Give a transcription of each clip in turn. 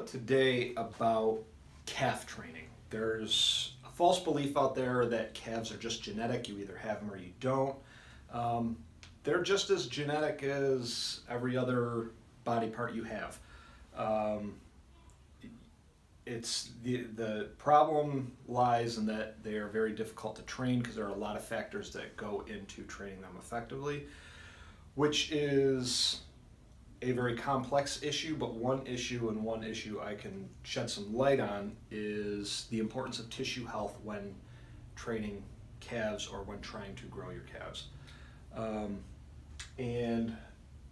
talk today about calf training. There's a false belief out there that calves are just genetic. You either have them or you don't. They're just as genetic as every other body part you have. It's the problem lies in that they are very difficult to train because there are a lot of factors that go into training them effectively, which is a very complex issue, but one issue I can shed some light on is the importance of tissue health when training calves or when trying to grow your calves. And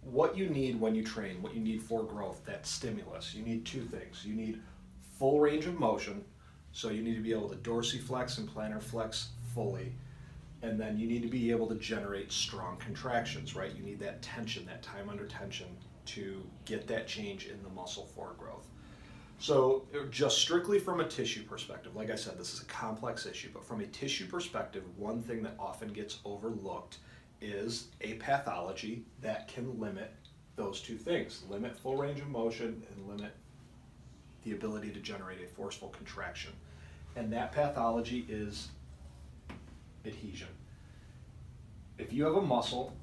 what you need when you train, what you need for growth, that stimulus, you need two things. You need full range of motion, so you need to be able to dorsiflex and plantar flex fully, and then you need to be able to generate strong contractions, right? You need that tension, that time under tension to get that change in the muscle for growth. So just strictly from a tissue perspective, like I said, this is a complex issue, but from a tissue perspective, one thing that often gets overlooked is a pathology that can limit those two things, limit full range of motion and limit the ability to generate a forceful contraction. And that pathology is adhesion. If you have a muscle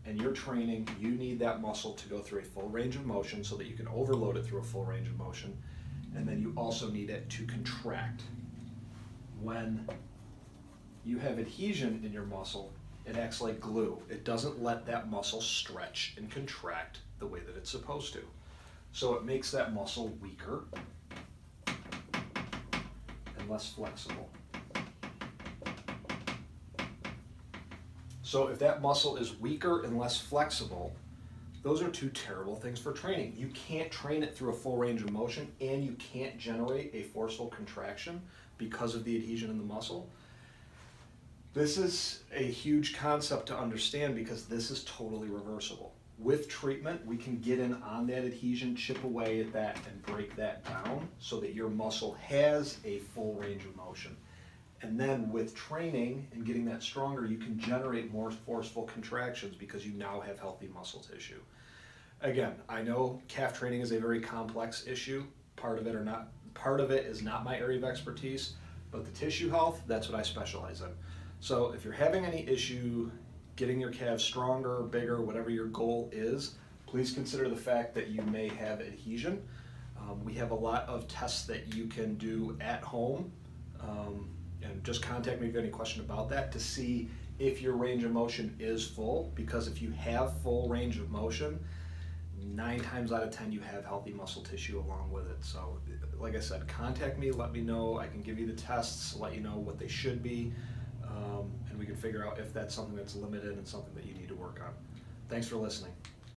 and you're training, you need that muscle to go through a full range of motion so that you can overload it through a full range of motion, and then you also need it to contract. When you have adhesion in your muscle, it acts like glue. It doesn't let that muscle stretch and contract the way that it's supposed to. So it makes that muscle weaker and less flexible. So if that muscle is weaker and less flexible, those are two terrible things for training. You can't train it through a full range of motion, and you can't generate a forceful contraction because of the adhesion in the muscle. This is a huge concept to understand because this is totally reversible. With treatment, we can get in on that adhesion, chip away at that, and break that down so that your muscle has a full range of motion. And then with training and getting that stronger, you can generate more forceful contractions because you now have healthy muscle tissue. Again, I know calf training is a very complex issue. Part of it is not my area of expertise, but the tissue health, that's what I specialize in. So if you're having any issue getting your calves stronger, bigger, whatever your goal is, please consider the fact that you may have adhesion. We have a lot of tests that you can do at home, and just contact me if you have any question about that to see if your range of motion is full, because if you have full range of motion, 9 times out of 10 you have healthy muscle tissue along with it. So like I said, contact me, let me know. I can give you the tests, let you know what they should be, and we can figure out if that's something that's limited and something that you need to work on. Thanks for listening.